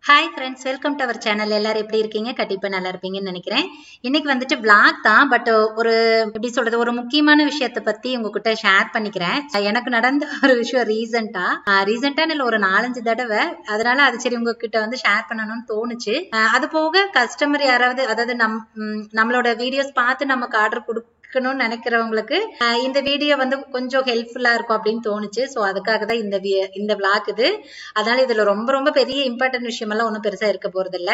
Hi friends, welcome to our channel. எல்லாரும் எப்படி இருக்கீங்க? கண்டிப்பா நல்லா இருப்பீங்கன்னு நினைக்கிறேன். இன்னைக்கு வந்துட்டு vlog தான். பட் ஒரு எப்படி சொல்றது, ஒரு முக்கியமான விஷயத்தை பத்தி உங்ககிட்ட ஷேர் பண்ணிக்கிறேன். எனக்கு நடந்த ஒரு விஷயம் ரீசெண்டா இல்ல ஒரு 4-5 தடவை. அதனால அது சரி உங்ககிட்ட வந்து ஷேர் பண்ணணும்னு தோணுச்சு. அது போக கஸ்டமர் யாராவது, அதாவது நம்மளோட வீடியோஸ் பார்த்து நமக்கு ஆர்டர் கொடுக்கணும்னு நினைக்கிறவங்களுக்கு இந்த வீடியோ வந்து கொஞ்சம் ஹெல்ப்ஃபுல்லா இருக்கும் அப்படின்னு தோணுச்சு. ஸோ அதுக்காக தான் இந்த vlog இது. அதனால இதுல ரொம்ப ரொம்ப பெரிய இம்பார்ட்டன்ட் விஷயம் எல்லாம் ஒன்றும் பெருசா இருக்க போறது இல்ல.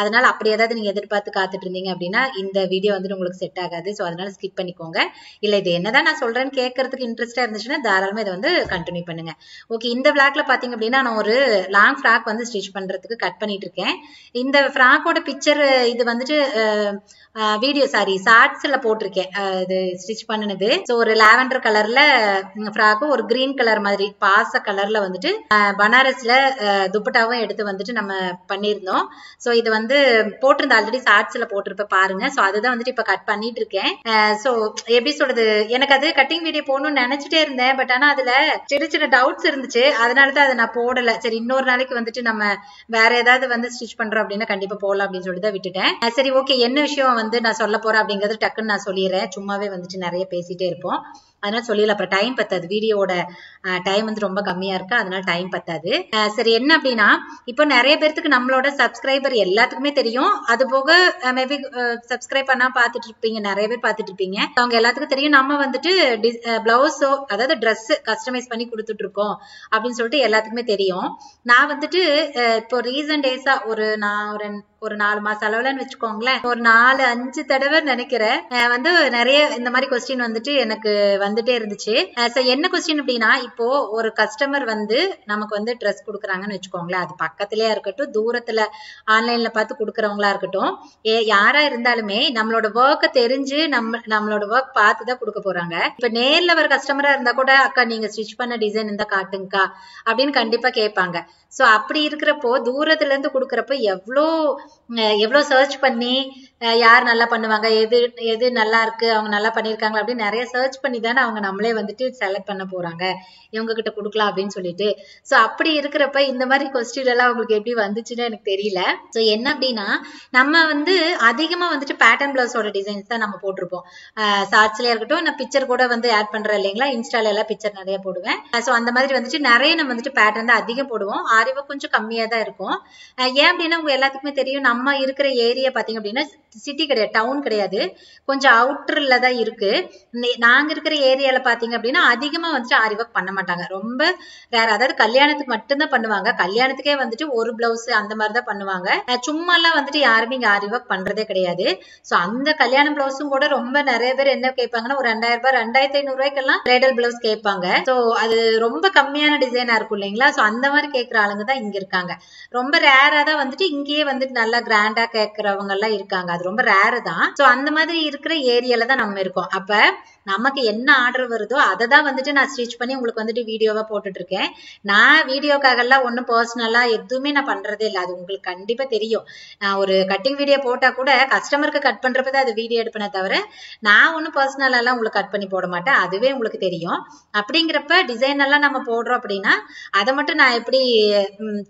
அதனால அப்படி ஏதாவது நீங்க எதிர்பார்த்து காத்துட்டு இருந்தீங்க அப்படின்னா இந்த வீடியோ வந்துட்டு உங்களுக்கு செட் ஆகாது. ஸோ அதனால ஸ்கிப் பண்ணிக்கோங்க. இல்ல இது என்னதான் நான் சொல்றேன்னு கேட்கறதுக்கு இன்ட்ரெஸ்டா இருந்துச்சுன்னா தாராளமா இதை வந்து கண்டினியூ பண்ணுங்க. ஓகே, இந்த vlogல பாத்தீங்க அப்படின்னா நான் ஒரு லாங் ஃப்ராக் வந்து ஸ்டிச் பண்றதுக்கு கட் பண்ணிட்டு இருக்கேன். இந்த ஃப்ராக்கோட பிக்சர் இது வந்துட்டு வீடியோ ஷார்ட்ஸ்ல போட்டிருக்கேன். இது ஸ்டிச் பண்ணினது. ஸோ ஒரு லாவெண்டர் கலர்ல ஃப்ராக்கும் ஒரு கிரீன் கலர் மாதிரி பாச கலர்ல வந்துட்டு பனாரஸ்ல துப்பட்டாவும் எடுத்து வந்துட்டு நம்ம பண்ணியிருந்தோம். ஸோ இது வந்து போட்டிருந்த ஆல்ரெடி ஷார்ட்ஸ்ல போட்டிருப்ப பாருங்க. ஸோ அதுதான் வந்துட்டு இப்ப கட் பண்ணிட்டு இருக்கேன். ஸோ எப்படி சொல்றது, எனக்கு அது கட்டிங் வீடியோ போடணும்னு நினைச்சிட்டே இருந்தேன். பட் ஆனா அதுல சின்ன சின்ன டவுட்ஸ் இருந்துச்சு. அதனாலதான் அதை நான் போடல. சரி, இன்னொரு நாளைக்கு வந்துட்டு நம்ம வேற ஏதாவது வந்து ஸ்டிச் பண்றோம் அப்படின்னா கண்டிப்பா போடலாம் அப்படின்னு சொல்லிட்டு தான் விட்டுட்டேன். சரி, ஓகே, என்ன விஷயம் வந்து நான் சொல்ல போறேன் அப்படிங்கறது டக்குன்னு நான் சொல்லிடுறேன். சும்மாவே வந்துட்டு நிறைய பேசிட்டே இருப்போம். அதனால சொல்லிடலாம். அப்புறம் டைம் பத்தாது, வீடியோட டைம் வந்து ரொம்ப கம்மியா இருக்கு. அதனால டைம் பத்தாது. சரி, என்ன அப்படின்னா இப்போ நிறைய பேருக்கு நம்மளோட சப்ஸ்கிரைபர் எல்லாத்துக்குமே தெரியும். அது போக மேபி சப்ஸ்கிரைப் பண்ணா பாத்துட்டு இருப்பீங்க, நிறைய பேர் பாத்துட்டு இருப்பீங்க. அவங்க எல்லாத்துக்கும் தெரியும் நம்ம வந்துட்டு பிளவுஸோ அதாவது ட்ரெஸ் கஸ்டமைஸ் பண்ணி கொடுத்துட்டு இருக்கோம் அப்படின்னு சொல்லிட்டு எல்லாத்துக்குமே தெரியும். நான் வந்துட்டு இப்போ ரீசன்ட் டேஸா ஒரு 4 மாசம் அளவுலன்னு வச்சுக்கோங்களேன், ஒரு 4-5 தடவை நினைக்கிறேன் வந்து நிறைய இந்த மாதிரி கொஸ்டின் வந்துட்டு எனக்கு வந்துட்டே இருந்துச்சு. என்ன கொஸ்டின் அப்படின்னா, இப்போ ஒரு கஸ்டமர் வந்து நமக்கு வந்து ட்ரெஸ் கொடுக்குறாங்கன்னு வச்சுக்கோங்களேன், அது பக்கத்திலேயே இருக்கட்டும், தூரத்துல ஆன்லைன்ல பார்த்து கொடுக்குறவங்களா இருக்கட்டும், யாரா இருந்தாலுமே நம்மளோட ஒர்க்கை தெரிஞ்சு நம்மளோட ஒர்க் பார்த்துதான் கொடுக்க போறாங்க. இப்ப நேர்ல வர கஸ்டமரா இருந்தா கூட, அக்கா நீங்க ஸ்டிச் பண்ண டிசைன் இருந்தா காட்டுங்கக்கா அப்படின்னு கண்டிப்பா கேட்பாங்க. சோ அப்படி இருக்கிறப்போ தூரத்துல இருந்து கொடுக்கறப்ப எவ்வளவு சர்ச் பண்ணி யார் நல்லா பண்ணுவாங்க, எது நல்லா இருக்கு, அவங்க நல்லா பண்ணிருக்காங்க அப்படின்னு நிறைய சர்ச் பண்ணி தானே அவங்க நம்மளே வந்துட்டு செலக்ட் பண்ண போறாங்க, இவங்க கிட்ட கொடுக்கலாம் அப்படின்னு சொல்லிட்டு. சோ அப்படி இருக்கிறப்ப இந்த மாதிரி கொஸ்டின் எல்லாம் அவங்களுக்கு எப்படி வந்துச்சுன்னு எனக்கு தெரியல. சோ என்ன அப்படின்னா, நம்ம வந்து அதிகமா வந்துட்டு பேட்டர்ன் பிளவுஸோட டிசைன்ஸ் தான் நம்ம போட்டிருப்போம். ஷார்ட்ஸ்லயே இருக்கட்டும், நான் பிக்சர் கூட வந்து ஆட் பண்றேன் இல்லைங்களா, இன்ஸ்டால எல்லாம் பிக்சர் நிறைய போடுவேன். சோ அந்த மாதிரி வந்துட்டு நிறைய நம்ம வந்துட்டு பேட்டர்ன் தான் அதிகம் போடுவோம். ஆரிவா கொஞ்சம் கம்மியா தான் இருக்கும். ஏன் அப்படின்னா உங்க எல்லாத்துக்குமே தெரியும், நம்ம இருக்கிற ஏரியா பாத்தீங்க அப்படின்னா சிட்டி கிடையாது, டவுன் கிடையாது, கொஞ்சம் அவுட்டர்ல தான் இருக்கு. நாங்க இருக்கிற ஏரியால பாத்தீங்க அப்படின்னா அதிகமா வந்துட்டு ஆரி ஒர்க் பண்ண மாட்டாங்க, ரொம்ப ரேர். அதாவது கல்யாணத்துக்கு மட்டும்தான் பண்ணுவாங்க. கல்யாணத்துக்கே வந்துட்டு ஒரு பிளவுஸ் அந்த மாதிரிதான் பண்ணுவாங்க. சும்மா எல்லாம் வந்துட்டு யாருமே இங்க ஆரி ஒர்க் பண்றதே கிடையாது. சோ அந்த கல்யாண பிளவுஸும் கூட ரொம்ப நிறைய பேர் என்ன கேட்பாங்கன்னா, ஒரு 2000 ரூபாய் 2500 ரூபாய்க்கெல்லாம் பிரைடல் பிளவுஸ் கேட்பாங்க. சோ அது ரொம்ப கம்மியான டிசைனா இருக்கும் இல்லைங்களா. சோ அந்த மாதிரி கேட்கிற ஆளுங்க தான் இங்க இருக்காங்க. ரொம்ப ரேரா தான் வந்துட்டு இங்கேயே வந்துட்டு நல்லா கிராண்டா கேட்கறவங்க எல்லாம் இருக்காங்க. அது ரொம்ப ரேரு தான். சோ அந்த மாதிரி இருக்கிற ஏரியால தான் நம்ம இருக்கோம். அப்ப நமக்கு என்ன ஆர்டர் வருதோ அதை தான் வந்துட்டு நான் ஸ்டிச் பண்ணி உங்களுக்கு வந்துட்டு வீடியோவா போட்டுட்டு இருக்கேன். நான் வீடியோக்காக எல்லாம் ஒன்னும் பர்சனலா எதுவுமே நான் பண்றதே இல்லை. அது உங்களுக்கு கண்டிப்பா தெரியும். நான் ஒரு கட்டிங் வீடியோ போட்டா கூட கஸ்டமருக்கு கட் பண்றப்பதான் அது வீடியோ எடுப்பேனே தவிர நான் ஒன்னும் பர்சனலா எல்லாம் உங்களுக்கு கட் பண்ணி போட மாட்டேன். அதுவே உங்களுக்கு தெரியும். அப்படிங்கிறப்ப டிசைன் எல்லாம் நம்ம போடுறோம் அப்படின்னா அதை மட்டும் நான் எப்படி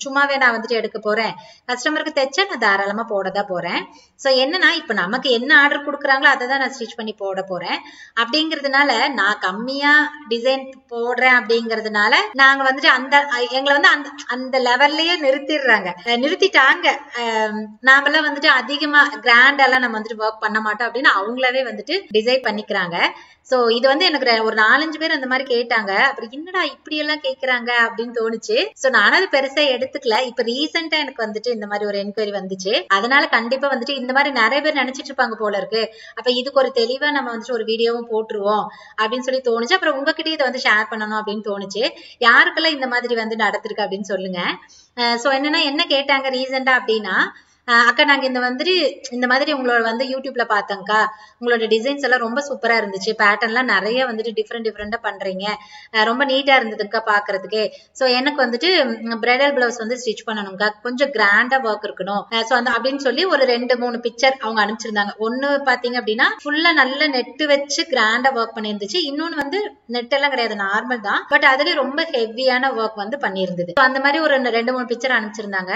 சும்மாவே நான் வந்துட்டு எடுக்க போறேன்? கஸ்டமருக்கு தைச்சா நான் தாராளமா போடதான் போறேன். சோ என்னன்னா, இப்ப நமக்கு என்ன ஆர்டர் கொடுக்குறாங்களோ அதை தான் நான் ஸ்டிச் பண்ணி போட போறேன். அப்படிங்கிறதுனால நான் கம்மியா டிசைன் போடுறேன் அப்படிங்கிறதுனால நாங்க வந்துட்டு எங்களை வந்து அந்த லெவல்லயே நிறுத்திட்டாங்க. நாமெல்லாம் வந்துட்டு அதிகமா கிராண்ட் எல்லாம் நம்ம வந்துட்டு ஒர்க் பண்ண மாட்டோம் அப்படின்னு அவங்களாவே வந்துட்டு டிசைட் பண்ணிக்கிறாங்க. சோ இது வந்து எனக்கு ஒரு 4-5 பேர் அந்த மாதிரி கேட்டாங்க. அப்புறம் என்னடா இப்படி எல்லாம் கேக்குறாங்க அப்படின்னு தோணுச்சு. சோ நானும் அது பெருசா எடுத்துக்கல. இப்ப ரீசெண்டா எனக்கு வந்துட்டு இந்த மாதிரி ஒரு என்கொயரி வந்துச்சு. அதனால கண்டிப்பா வந்துட்டு இந்த மாதிரி நிறைய பேர் நினைச்சிட்டு இருப்பாங்க போல இருக்கு. அப்ப இதுக்கு ஒரு தெளிவா நம்ம வந்துட்டு ஒரு வீடியோவும் போட்டுருவோம் அப்படின்னு சொல்லி தோணுச்சு. அப்புறம் உங்ககிட்ட இதை வந்து ஷேர் பண்ணணும் அப்படின்னு தோணுச்சு. யாருக்கெல்லாம் இந்த மாதிரி வந்து நடத்திருக்கு அப்படின்னு சொல்லுங்க. சோ என்னன்னா, என்ன கேட்டாங்க ரீசெண்டா அப்படின்னா, அக்கா நாங்க இந்த மாதிரி உங்களோட யூடியூப்ல பார்த்தோம்க்கா, உங்களோட டிசைன்ஸ் எல்லாம் ரொம்ப சூப்பரா இருந்துச்சு, பேட்டர்ன்லாம் நிறைய டிஃப்ரெண்டா பண்றீங்க, ரொம்ப நீட்டா இருந்ததுக்கா பாக்குறதுக்கே. சோ எனக்கு பிரைடல் பிளவுஸ் ஸ்டிச் பண்ணணும்க்கா, கொஞ்சம் கிராண்டா ஒர்க் இருக்கணும். சோ அப்படின்னு சொல்லி ஒரு 2-3 பிக்சர் அவங்க அனுப்பிச்சிருந்தாங்க. ஒண்ணு பாத்தீங்க அப்படின்னா ஃபுல்லா நல்ல நெட் வச்சு கிராண்டா ஒர்க் பண்ணிருந்துச்சு, இன்னொன்னு நெட் எல்லாம் கிடையாது, நார்மல் தான், பட் அதுல ரொம்ப ஹெவியான ஒர்க் பண்ணிருந்தது. அந்த மாதிரி ஒரு 2-3 பிக்சர் அனுப்பிச்சிருந்தாங்க.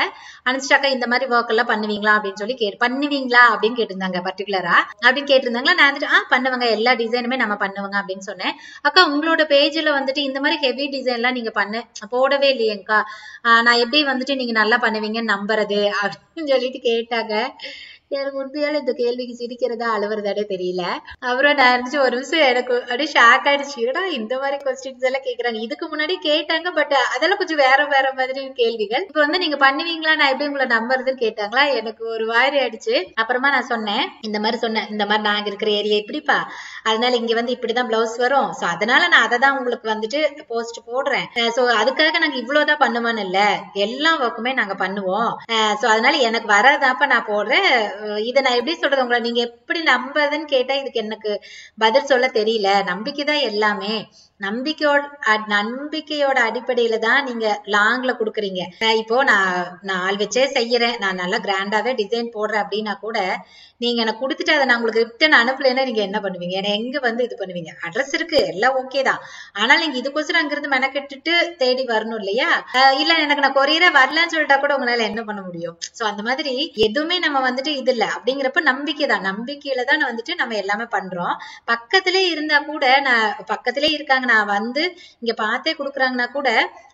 அனுப்பிச்சாக்கா இந்த மாதிரி ஒர்க் எல்லாம் பண்ணுவீங்களா அப்படின்னு சொல்லி பண்ணுவீங்களா அப்படின்னு கேட்டிருந்தாங்க, பர்டிகுலரா அப்படின்னு கேட்டிருந்தாங்களா. நான் பண்ணுவாங்க, எல்லா டிசைனுமே நம்ம பண்ணுவாங்க அப்படின்னு சொன்னேன். அக்கா உங்களோட பேஜ்ல இந்த மாதிரி ஹெவி டிசைன் எல்லாம் நீங்க போடவே இல்லையேக்கா, நான் எப்படி நீங்க நல்லா பண்ணுவீங்கன்னு நம்புறது அப்படின்னு சொல்லிட்டு கேட்டாங்க. எனக்கு உண்மையால இந்த கேள்விக்கு சிரிக்கிறதா அழுவுறதானே தெரியல. அப்புறம் நான் இருந்துச்சு ஒரு நிமிஷம் எனக்கு அப்படியே ஷாக் ஆயிடுச்சு, ஏடா இந்த மாதிரி கொஸ்டின்ஸ் எல்லாம் கேக்குறாங்க, இதுக்கு முன்னாடி கேட்டாங்க பட் அதெல்லாம் கொஞ்சம் வேற மாதிரி கேள்விகள். இப்ப நீங்க பண்ணுவீங்களா, நான் எப்படி உங்களை நம்புறதுன்னு கேட்டாங்களா, எனக்கு ஒரு வாரி ஆயிடுச்சு. அப்புறமா நான் சொன்னேன், இந்த மாதிரி நாங்க இருக்கிற ஏரியா இப்படிப்பா, அதனால இங்க இப்படிதான் பிளவுஸ் வரும், சோ அதனால நான் அதை தான் உங்களுக்கு போஸ்ட் போடுறேன், சோ அதுக்காக நாங்க இவ்வளவுதான் பண்ணுவோன்னு இல்ல, எல்லா ஒர்க்குமே நாங்க பண்ணுவோம், சோ அதனால எனக்கு வராதாப்ப நான் போடுறேன், இதை நான் எப்படி சொல்றது, உங்களை நீங்க எப்படி நம்புறதுன்னு கேட்டா இதுக்கு எனக்கு பதில் சொல்ல தெரியல. நம்பிக்கைதான் எல்லாமே, நம்பிக்கையோட அடிப்படையில தான் நீங்க லாங்ல குடுக்குறீங்க. இப்போ நான் ஆள் வச்சே செய்யறேன், நான் நல்லா கிராண்டாவே டிசைன் போடுறேன் அப்படின்னா கூட நீங்க எனக்கு கொடுத்துட்டு அதை நான் உங்களுக்கு ரிட்டர்ன் அனுப்பலைன்னா நீங்க என்ன பண்ணுவீங்க, ஏன்னா எங்க இது பண்ணுவீங்க, அட்ரஸ் இருக்கு எல்லாம் ஓகே தான், ஆனால் நீங்க இதுக்கோசரம் அங்கிருந்து மெனக்கெட்டுட்டு தேடி வரணும் இல்லையா, இல்ல எனக்கு நான் கொரியரே வரலன்னு சொல்லிட்டா கூட உங்களால என்ன பண்ண முடியும். சோ அந்த மாதிரி எதுவுமே நம்ம இது இல்ல அப்படிங்கிறப்ப நம்பிக்கையில தான் நம்ம எல்லாமே பண்றோம். பக்கத்திலே இருந்தா கூட, நான் பக்கத்திலே இருக்காங்க, நான் இங்க பார்த்தே குடுக்குறாங்கன்னா கூட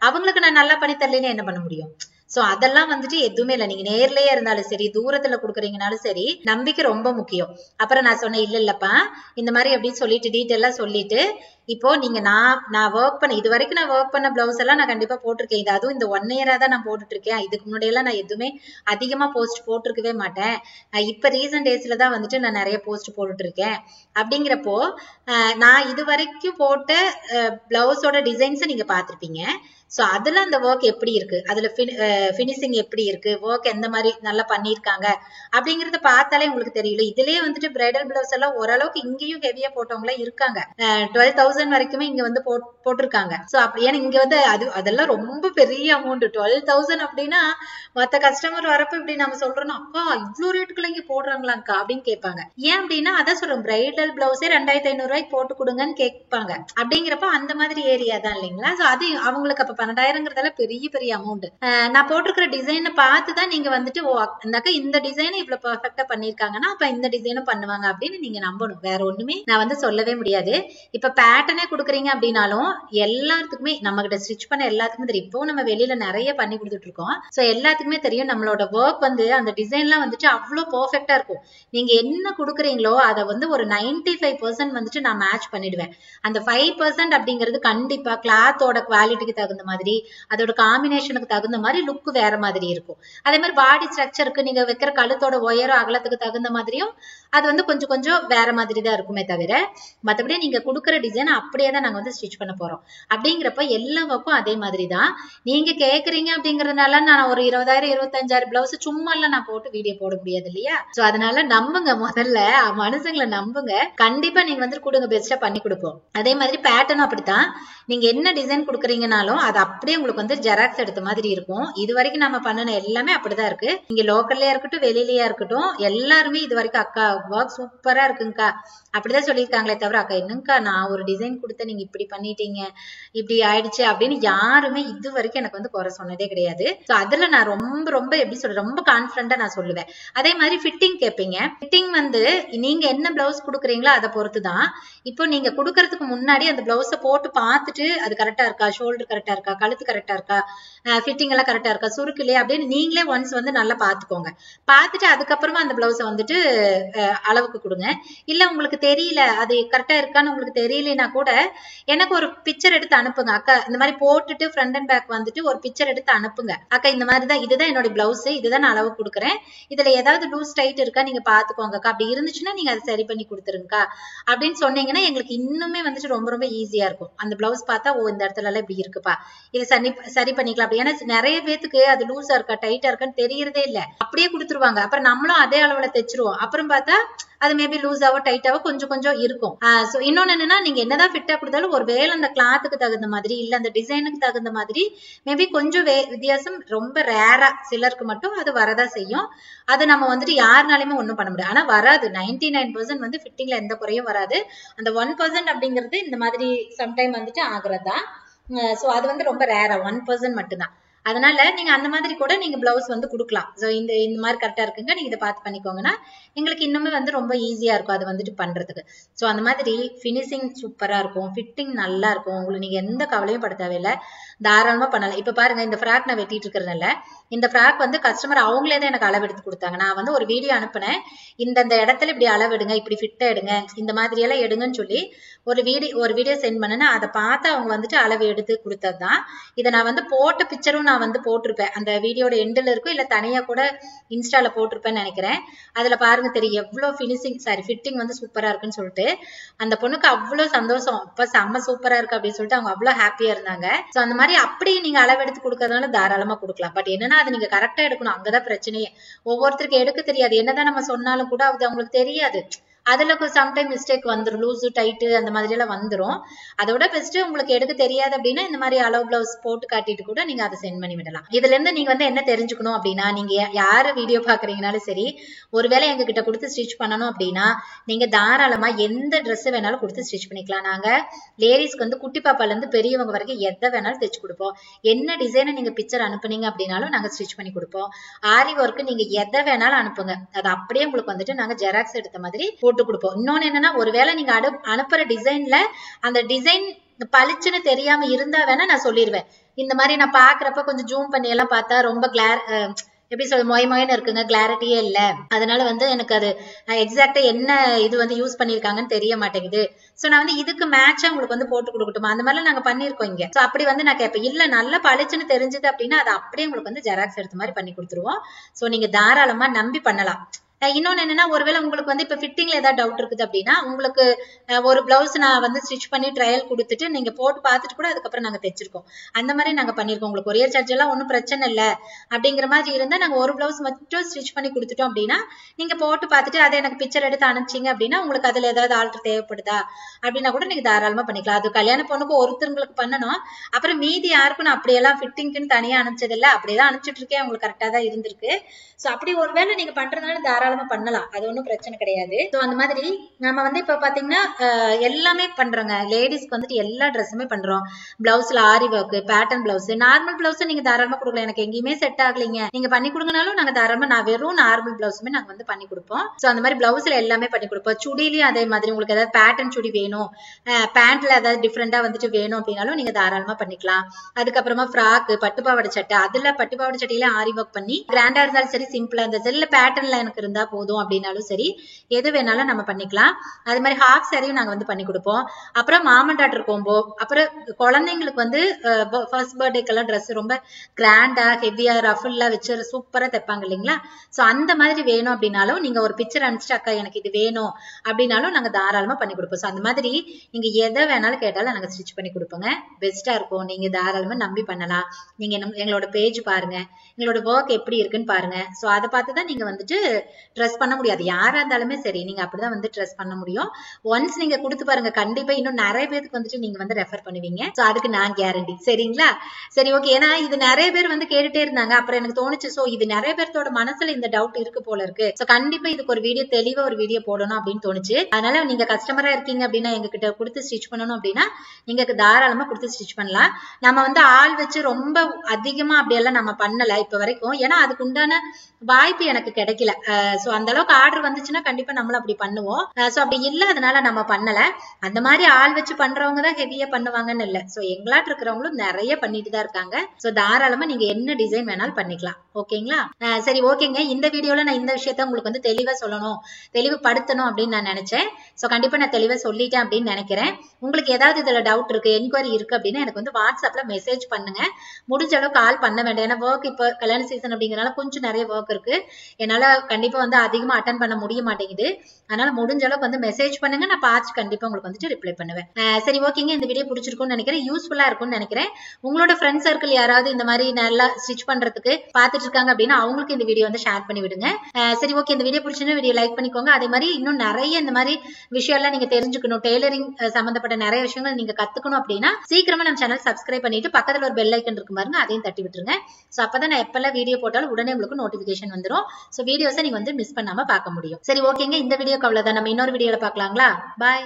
அவங்களுக்கு நான் நல்லா பண்ணி தரலன்னு என்ன பண்ண முடியும். சோ அதெல்லாம் எதுவுமே இல்ல, நீங்க நேர்லயே இருந்தாலும் சரி, தூரத்துல குடுக்குறீங்கனாலும் சரி, நம்பிக்கை ரொம்ப முக்கியம். அப்புறம் நான் சொன்னேன், இல்லப்பா இந்த மாதிரி அப்படின்னு சொல்லிட்டு டீட்டெயிலா சொல்லிட்டு, இப்போ நீங்க நான் ஒர்க் பண்ண இது வரைக்கும் நான் ஒர்க் பண்ண பிளவுஸ் எல்லாம் நான் கண்டிப்பா போட்டிருக்கேன், இது அதுவும் இந்த 1 இயரா தான் நான் போட்டுட்டு இருக்கேன், இதுக்கு முன்னாடி எல்லாம் நான் எதுவுமே அதிகமா போஸ்ட் போட்டிருக்கவே மாட்டேன், இப்ப ரீசன்ட் டேஸ்ல தான் நான் நிறைய போஸ்ட் போட்டுட்டு இருக்கேன். அப்படிங்கிறப்போ நான் இது வரைக்கும் போட்ட பிளவுஸோட டிசைன்ஸ் நீங்க பாத்திருப்பீங்க. சோ அதுல அந்த ஒர்க் எப்படி இருக்கு, அதுல பினிஷிங் எப்படி இருக்கு, ஒர்க் எந்த மாதிரி நல்லா பண்ணிருக்காங்க அப்படிங்கறத பார்த்தாலே உங்களுக்கு தெரியல. இதுலயே பிரைடல் பிளவுஸ் எல்லாம் ஓரளவுக்கு இங்கேயும் ஹெவியா போட்டவங்களே இருக்காங்க, 12,000 வரைக்குமே இங்க போட்டிருக்காங்க. சோ அப்படி ஏன்னா இங்க அதெல்லாம் ரொம்ப பெரிய அமௌண்ட், 12,000 அப்படின்னா மத்த கஸ்டமர் வரப்ப இப்படி நம்ம சொல்றோம், அக்கா இவ்வளவு ரேட்டுக்குள்ள இங்க போடுறாங்களாக்கா அப்படின்னு கேட்பாங்க. ஏன் அப்படின்னா அதான் சொல்றோம், பிரைடல் பிளவுஸே 2,500 ரூபாய்க்கு போட்டு கொடுங்கன்னு கேட்பாங்க. அப்படிங்கிறப்ப அந்த மாதிரி ஏரியா தான் இல்லைங்களா. சோ அது அவங்களுக்கு அப்ப 12,000 பெரிய பெரிய அமௌண்ட். நான் போட்டிருக்கிற டிசைனை பார்த்துதான் நீங்க இந்த டிசைனை இவ்வளவு பெர்ஃபெக்டா பண்ணிருக்காங்கன்னா அப்ப இந்த டிசைனும் பண்ணுவாங்க அப்படின்னு நீங்க நம்பணும். வேற ஒண்ணுமே நான் சொல்லவே முடியாது. இப்ப பேட்டர்னே கொடுக்குறீங்க அப்படின்னாலும் எல்லாத்துக்குமே நம்ம கிட்ட ஸ்டிச் பண்ண எல்லாத்துக்குமே தெரியும். இப்போ நம்ம வெளியில நிறைய பண்ணி கொடுத்துட்டு இருக்கோம். சோ எல்லாத்துக்குமே தெரியும் நம்மளோட ஒர்க் அந்த டிசைன் எல்லாம் அவ்வளவு பெர்ஃபெக்டா இருக்கும். நீங்க என்ன கொடுக்குறீங்களோ அதை ஒரு 95% நான் மேட்ச் பண்ணிடுவேன். அந்த 5% அப்படிங்கிறது கண்டிப்பா கிளாத்தோட குவாலிட்டிக்கு தகுந்த மாதிரி, அதோட காம்பினேஷனுக்கு தகுந்த மாதிரி லுக் வேற மாதிரி இருக்கும். அதே மாதிரி பாடி ஸ்ட்ரக்சருக்கு நீங்க வைக்கிற கழுத்தோட உயரம் அகலத்துக்கு தகுந்த மாதிரியும் அது கொஞ்சம் கொஞ்சம் வேற மாதிரி தான் இருக்குமே தவிர, மற்றபடி நீங்க கொடுக்குற டிசைன் அப்படியே தான் நாங்க ஸ்டிச் பண்ண போறோம். அப்படிங்கிறப்ப எல்லா ஒர்க்கும் அதே மாதிரி தான். நீங்க கேக்குறீங்க அப்படிங்கறதுனால நான் ஒரு 20,000 25,000 பிளவுஸ் சும்மா எல்லாம் நான் போட்டு வீடியோ போட முடியாது இல்லையா. சோ அதனால நம்புங்க, முதல்ல மனுஷங்களை நம்புங்க, கண்டிப்பா நீங்க கொடுங்க, பெஸ்டா பண்ணி கொடுப்போம். அதே மாதிரி பேட்டர்னும் அப்படித்தான், நீங்க என்ன டிசைன் கொடுக்குறீங்கனாலும் அது அப்படியே உங்களுக்கு ஜெராக்ஸ் எடுத்த மாதிரி இருக்கும். இது வரைக்கும் நம்ம பண்ணின எல்லாமே அப்படிதான் இருக்கு. நீங்க லோக்கல்லயா இருக்கட்டும் வெளியிலயா இருக்கட்டும் எல்லாருமே இது வரைக்கும் அக்கா ஒர்க் சூப்பரா இருக்குங்கக்கா அப்படிதான் சொல்லியிருக்காங்களே தவிர, அக்கா என்னங்கக்கா நான் ஒரு டிசைன் கொடுத்த நீங்க இப்படி பண்ணிட்டீங்க இப்படி ஆயிடுச்சு அப்படின்னு யாருமே இது வரைக்கும் எனக்கு குறை சொன்னதே கிடையாது. சோ அதுல நான் ரொம்ப ரொம்ப எப்படி சொல்ற ரொம்ப கான்பிடண்டா நான் சொல்லுவேன். அதே மாதிரி ஃபிட்டிங் கேட்பீங்க. ஃபிட்டிங் நீங்க என்ன பிளவுஸ் கொடுக்குறீங்களோ அதை பொறுத்துதான். இப்போ நீங்க கொடுக்கறதுக்கு முன்னாடி அந்த பிளவுஸை போட்டு பார்த்துட்டு அது கரெக்டா இருக்கா, ஷோல்டர் கரெக்டா இருக்கா, கழுத்து கரெக்டா இருக்கா, ஃபிட்டிங் எல்லாம் கரெக்டா இருக்கா, சுருக்கு இல்லையா அப்படின்னு நீங்களே ஒன்ஸ் நல்லா பாத்துக்கோங்க. பார்த்துட்டு அதுக்கப்புறமா அந்த பிளவுஸை அளவுக்கு கொடுங்க. இல்ல உங்களுக்கு தெரியல அது கரெக்டா இருக்கான்னு உங்களுக்கு தெரியலனா கூட எனக்கு ஒரு பிக்சர் எடுத்து அனுப்புங்க அக்கா, இந்த மாதிரி போட்டுட்டு ஃப்ரண்ட் அண்ட் பேக் வந்துட்டு ஒரு பிக்சர் எடுத்து அனுப்புங்க அக்கா, இந்த மாதிரி தான், இதுதான் என்னோட பிளவுஸ், இதுதான் நான் அளவு கொடுக்குறேன், இதுல ஏதாவது லூஸ் டைட் இருக்கா நீங்க பாத்துக்கோங்க அக்கா, அப்படி இருந்துச்சுன்னா நீங்க அதை சரி பண்ணி கொடுத்துருங்கக்கா அப்படின்னு சொன்னீங்கன்னா எங்களுக்கு இன்னுமே வந்துட்டு ரொம்ப ரொம்ப ஈஸியா இருக்கும். அந்த பிளவுஸ் பார்த்தா ஓ இந்த இடத்துல எல்லாம் இப்படி இருக்குப்பா, இது சரி பண்ணிக்கலாம் அப்படி. ஏன்னா நிறைய பேத்துக்கு அது லூஸா இருக்கா டைட்டா இருக்கான்னு தெரியறதே இல்ல, அப்படியே கொடுத்துருவாங்க. அப்புறம் நம்மளும் அதே அளவுல தைச்சிருவோம். அப்புறம் பார்த்தா அது மேபி லூஸாவோ டைட்டாவோ கொஞ்சம் கொஞ்சம் இருக்கும். இன்னொன்னு என்னன்னா, நீங்க என்னதான் ஃபிட்டா கொடுத்தாலும் ஒரு வேலை அந்த கிளாத்துக்கு தகுந்த மாதிரி இல்ல அந்த டிசைனுக்கு தகுந்த மாதிரி மேபி கொஞ்சம் வித்தியாசம் ரொம்ப ரேரா சிலருக்கு மட்டும் அது வரதா செய்யும். அது நம்ம வந்துட்டு யாருனாலுமே ஒண்ணும் பண்ண முடியாது. ஆனா வராது 99% வந்து ஃபிட்டிங்ல எந்த குறையும் வராது. அந்த 1% அப்படிங்கிறது இந்த மாதிரி சம்டைம் வந்துட்டு ஆகுறதா. சோ அது வந்து ரொம்ப ரேரா 1% மட்டும்தான். அதனால நீங்க அந்த மாதிரி கூட நீங்க பிளவுஸ் வந்து கொடுக்கலாம். சோ இந்த மாதிரி கரெக்டா இருக்குங்க, நீங்க இதை பார்த்து பண்ணிக்கோங்கன்னா எங்களுக்கு இன்னுமே வந்து ரொம்ப ஈஸியா இருக்கும் அது வந்துட்டு பண்றதுக்கு. சோ அந்த மாதிரி பினிஷிங் சூப்பரா இருக்கும், ஃபிட்டிங் நல்லா இருக்கும், உங்களுக்கு நீங்க எந்த கவலையும் பட தேவையில்லை, தாராளமா பண்ணலாம். இப்ப பாருங்க இந்த ஃப்ராக் நான் வெட்டிட்டு இருக்கிறதுனால இந்த ஃப்ராக் வந்து கஸ்டமர் அவங்களே தான் எனக்கு அளவு எடுத்து கொடுத்தாங்க. நான் வந்து ஒரு வீடியோ அனுப்புனேன், இந்த இடத்துல இப்படி அளவு எடுங்க, இப்படி ஃபிட்டா எடுங்க, இந்த மாதிரி எல்லாம் எடுங்கன்னு சொல்லி ஒரு வீடியோ சென்ட் பண்ணேன்னா அதை பார்த்து அவங்க வந்துட்டு அளவு எடுத்து கொடுத்ததுதான். இதை நான் வந்து போட்ட பிக்சரும் நான் வந்து போட்டிருப்பேன், அந்த வீடியோட எண்டில் இருக்கும், இல்ல தனியா கூட இன்ஸ்டால போட்டிருப்பேன்னு நினைக்கிறேன். அதுல பாருங்க தெரியும் எவ்வளவு ஃபிட்டிங் வந்து சூப்பரா இருக்குன்னு சொல்லிட்டு அந்த பொண்ணுக்கு அவ்வளவு சந்தோஷம், இப்ப செம்ம சூப்பரா இருக்கு அப்படின்னு சொல்லிட்டு அவங்க அவ்வளவு ஹாப்பியா இருந்தாங்க. சோ அந்த மாதிரி அப்படி நீங்க அளவு எடுத்து கொடுக்கறதுனால தாராளமா கொடுக்கலாம். பட் என்னன்னா அது நீங்க கரெக்டா எடுக்கணும், அங்கதான் பிரச்சனையே. ஒவ்வொருத்தருக்கு எடுக்க தெரியாது, என்னதான் நம்ம சொன்னாலும் கூட அது அவங்களுக்கு தெரியாது. அதுல சம்டைம் மிஸ்டேக் வந்துடும், லூஸ் டைட்டு அந்த மாதிரி எல்லாம் வந்துடும். அதோட பெஸ்ட் உங்களுக்கு எடுக்க தெரியாது அப்படின்னா இந்த மாதிரி அளவு பிளவுஸ் போட்டு காட்டிட்டு கூட நீங்க அதை சென்ட் பண்ணி விடலாம். இதுல இருந்து நீங்க வந்து என்ன தெரிஞ்சுக்கணும் அப்படின்னா, நீங்க யாரு வீடியோ பாக்குறீங்கனாலும் சரி, ஒருவேளை எங்க கிட்ட கொடுத்து ஸ்டிச் பண்ணணும் அப்படின்னா நீங்க தாராளமா எந்த ட்ரெஸ் வேணாலும் கொடுத்து ஸ்டிச் பண்ணிக்கலாம். நாங்க லேடிஸ்க்கு வந்து குட்டி பாப்பால இருந்து பெரியவங்க வரைக்கும் எதை வேணாலும் தைச்சு கொடுப்போம். என்ன டிசைனை நீங்க பிக்சர் அனுப்புனீங்க அப்படின்னாலும் நாங்க ஸ்டிச் பண்ணி கொடுப்போம். ஆரி ஒர்க்கு நீங்க எதை வேணாலும் அனுப்புங்க, அது அப்படியே உங்களுக்கு வந்துட்டு நாங்க ஜெராக்ஸ் எடுத்த மாதிரி போட்டு கொடுப்போம். இன்னொன்னு என்னன்னா, ஒருவேளை நீங்க அனுப்புற டிசைன்ல அந்த டிசைன் பளிச்சுன்னு தெரியாம இருந்தா வேணா நான் சொல்லிடுவேன். இந்த மாதிரி நான் பாக்குறப்ப கொஞ்சம் ஜூம் பண்ணி எல்லாம் பார்த்தா ரொம்ப எப்படி சொல்ல மொயன்னு இருக்குங்க, கிளாரிட்டியே இல்ல, அதனால வந்து எனக்கு அது எக்ஸாக்டா என்ன இது வந்து யூஸ் பண்ணிருக்காங்கன்னு தெரிய மாட்டேங்குது. சோ நான் வந்து இதுக்கு மேட்சா உங்களுக்கு வந்து போட்டு கொடுக்கட்டுமா, அந்த மாதிரி நாங்க பண்ணிருக்கோம் இங்க. சோ அப்படி வந்து நான் கேட்பேன், இல்ல நல்லா பளிச்சுன்னு தெரிஞ்சது அப்படின்னா அது அப்படியே உங்களுக்கு வந்து ஜெராக்ஸ் எடுத்த மாதிரி பண்ணி கொடுத்துருவோம். சோ நீங்க தாராளமா நம்பி பண்ணலாம். இன்னொன்னு என்னன்னா, ஒருவேளை உங்களுக்கு வந்து இப்ப ஃபிட்டிங்ல ஏதாவது டவுட் இருக்குது அப்படின்னா உங்களுக்கு ஒரு பிளவுஸ் நான் வந்து ஸ்டிச் பண்ணி ட்ரையல் கொடுத்துட்டு நீங்க போட்டு பார்த்துட்டு கூட அதுக்கப்புறம் நாங்க தைச்சிருக்கோம். அந்த மாதிரி நாங்க பண்ணிருக்கோம். உங்களுக்கு கொரியர் சார்ஜ் எல்லாம் ஒன்றும் பிரச்சனை இல்லை அப்படிங்கிற மாதிரி இருந்தா நாங்க ஒரு பிளவுஸ் மட்டும் ஸ்டிச் பண்ணி கொடுத்துட்டோம் அப்படின்னா நீங்க போட்டு பார்த்துட்டு அதை எனக்கு பிக்சர் எடுத்து அனுப்பிச்சிங்க அப்படின்னா உங்களுக்கு அதுல ஏதாவது ஆல்டர் தேவைப்படுதா அப்படின்னா கூட நீங்க தாராளமா பண்ணிக்கலாம். அது கல்யாண பொண்ணுக்கு ஒருத்தருக்கு பண்ணணும், அப்புறம் மீதி யாருக்கும் நான் அப்படியெல்லாம் ஃபிட்டிங்க்குன்னு தனியா அனுப்பிச்சது இல்லை, அப்படியேதான் அனுப்பிச்சிட்டு இருக்கேன், உங்களுக்கு கரெக்டா தான் இருந்திருக்கு. சோ அப்படி ஒருவேளை நீங்க பண்றதுனால தாராளமா பண்ணலாம், அது ஒன்றும் பிரச்சனை கிடையாது. சோ அந்த மாதிரி நம்ம வந்து இப்ப பாத்தீங்கன்னா எல்லாமே பண்றோங்க, லேடிஸ்க்கு வந்துட்டு எல்லா ட்ரெஸ்ஸுமே பண்றோம். பிளவுஸ்ல aari work, pattern blouse, normal blouse நீங்க தாராளமா கொடுக்கலாம். எனக்கு எங்கேயுமே செட் ஆகலைங்க நீங்க பண்ணி கொடுங்கனாலும் நாங்க தாராளமா நான் வெறும் நார்மல் பிளவுஸுமே நாங்க வந்து பண்ணி கொடுப்போம். சோ அந்த மாதிரி பிளவுஸ்ல எல்லாமே பண்ணி கொடுப்போம். சுடிலையும் அதே மாதிரி உங்களுக்கு ஏதாவது பேட்டர்ன் சுடி வேணும், பேண்ட்ல ஏதாவது டிஃப்ரெண்டா வந்துட்டு வேணும் அப்படின்னாலும் நீங்க தாராளமா பண்ணிக்கலாம். அதுக்கப்புறமா ஃப்ராக், பட்டுப்பாவாடை சட்டை, அதுல பட்டுப்பாவாடை சட்டையில ஆரி ஒர்க் பண்ணி கிராண்டா இருந்தாலும் சரி, சிம்பிளா இருந்தாலும் சரி, இல்ல பேட்டர்ன்ல எனக்கு இருந்தா போதும் அப்படின்னாலும் சரி, எது வேணாலும் நம்ம பண்ணிக்கலாம். அது மாதிரி ஹாஃப் சாரியும் நாங்க வந்து பண்ணி கொடுப்போம். அப்புறம் மாமன் டாட்டர் கோம்போ, அப்புறம் குழந்தைங்களுக்கு வந்து ஃபர்ஸ்ட் பர்த்டேக்கெல்லாம் ட்ரெஸ் ரொம்ப கிராண்டா ஹெவியா ரஃபுல்லா வச்சு சூப்பரா தைப்பாங்க இல்லைங்களா. சோ அந்த மாதிரி வேணும் அப்படின்னாலும் நீங்க ஒரு பிக்சர் அனுப்பிச்சிட்டு அக்கா எனக்கு இது வேணும் அப்படின்னாலும் நாங்க தாராளமா பண்ணி கொடுப்போம். அந்த மாதிரி நீங்க எதை வேணாலும் கேட்டாலும் நாங்க ஸ்டிச் பண்ணி கொடுப்போங்க, பெஸ்டா இருக்கும். நீங்க தாராளமா நம்பி பண்ணலாம். நீங்க எங்களோட பேஜ் பாருங்க, எங்களோட ஒர்க் எப்படி இருக்குன்னு பாருங்க. சோ அதை பார்த்துதான் நீங்க வந்துட்டு ட்ரெஸ் பண்ண முடியாது, யாரா இருந்தாலுமே சரி நீங்க அப்படிதான் வந்து ட்ரெஸ் பண்ண முடியும். ஒன்ஸ் நீங்க கொடுத்து பாருங்க, கண்டிப்பா இன்னும் நிறைய பேருக்கு வந்துட்டு நீங்க வந்து ரெஃபர் பண்ணுவீங்க. சோ அதுக்கு நான் கேரண்டி, சரிங்களா? சரி ஓகே. ஏன்னா இது நிறைய பேர் வந்து கேட்டுட்டே இருந்தாங்க, அப்புறம் எனக்கு தோணுச்சு சோ இது நிறைய பேர்த்தோட மனசுல இந்த டவுட் இருக்கு போல இருக்கு, சோ கண்டிப்பா இதுக்கு ஒரு வீடியோ தெளிவா ஒரு வீடியோ போடணும் அப்படின்னு தோணுச்சு. அதனால நீங்க கஸ்டமரா இருக்கீங்க அப்படின்னா எங்க கிட்ட கொடுத்து ஸ்டிச் பண்ணணும் அப்படின்னா நீங்க தாராளமா கொடுத்து ஸ்டிச் பண்ணலாம். நம்ம வந்து ஆள் வச்சு ரொம்ப அதிகமா அப்படியெல்லாம் நம்ம பண்ணல இப்ப வரைக்கும், ஏன்னா அதுக்கு உண்டான வாய்ப்பு எனக்கு கிடைக்கல. சோ அந்த அளவுக்கு ஆர்டர் வந்துச்சுன்னா கண்டிப்பா நம்மளும் அப்படி பண்ணுவோம். சோ அப்படி இல்ல, அதனால நம்ம பண்ணல. அந்த மாதிரி ஆள் வச்சு பண்றவங்க தான் ஹெவியா பண்ணுவாங்கன்னு இல்ல. சோ எங்களாட்டு இருக்கிறவங்களும் நிறைய பண்ணிட்டு தான் இருக்காங்க. சோ தாராளமா நீங்க என்ன டிசைன் வேணாலும் பண்ணிக்கலாம். ஓகேங்களா? சரி, ஓகேங்க. இந்த வீடியோல நான் இந்த விஷயத்த உங்களுக்கு வந்து தெளிவா சொல்லணும், தெளிவுபடுத்தணும் அப்படின்னு நான் நினைச்சேன். சோ கண்டிப்பா நான் தெளிவா சொல்லிட்டேன் அப்படின்னு நினைக்கிறேன். உங்களுக்கு ஏதாவது இதுல டவுட் இருக்கு, என்கொயரி இருக்கு அப்படின்னா எனக்கு வந்து வாட்ஸ்அப்ல மெசேஜ் பண்ணுங்க. முடிஞ்ச அளவு கால் பண்ண வேண்டாம். ஏன்னா ஒர்க் இப்போ கல்யாண சீசன் அப்படிங்கறனால கொஞ்சம் நிறைய ஒர்க் இருக்கு. என்னால கண்டிப்பா வந்து அதிகமா அட்டன் பண்ண முடிய மாட்டேங்குது. அதனால முடிஞ்ச அளவுக்கு வந்து மெசேஜ் பண்ணுங்க. நான் பார்த்து கண்டிப்பா உங்களுக்கு வந்துட்டு ரிப்ளை பண்ணுவேன். சரி, ஓகேங்க. இந்த வீடியோ பிடிச்சிருக்கும்னு நினைக்கிறேன், யூஸ்ஃபுல்லா இருக்கும்னு நினைக்கிறேன். உங்களோட ஃப்ரெண்ட் சர்க்கிள் யாராவது இந்த மாதிரி நல்லா ஸ்டிச் பண்றதுக்கு பாத்துட்டு இருக்காங்க அப்படின்னா அவங்களுக்கு இந்த வீடியோ வந்து ஷேர் பண்ணி விடுங்க. சரி, ஓகே. இந்த வீடியோ பிடிச்சிருந்தா வீடியோ லைக் பண்ணிக்கோங்க. அதே மாதிரி இன்னும் நிறைய இந்த மாதிரி விஷயம் எல்லாம் நீங்க தெரிஞ்சுக்கணும், டெய்லரிங் சம்பந்தப்பட்ட நிறைய விஷயங்கள் நீங்க கத்துக்கணும் அப்படின்னா சீக்கிரமா நம்ம சேனல் சப்ஸ்கிரைப் பண்ணிட்டு பக்கத்துல ஒரு பெல் ஐக்கன் இருக்கு பாருங்க, அதையும் தட்டி விட்டுருங்க. சோ அப்பதான் நான் எப்பெல்லாம் வீடியோ போட்டாலும் உடனே உங்களுக்கு நோட்டிபிகேஷன் வந்துடும். சோ வீடியோஸை நீங்க வந்து மிஸ் பண்ணாம பார்க்க முடியும். சரி, ஓகேங்க. இந்த வீடியோக்கு அவ்வளவுதான். நம்ம இன்னொரு வீடியோல பார்க்கலாங்களா? பாய்.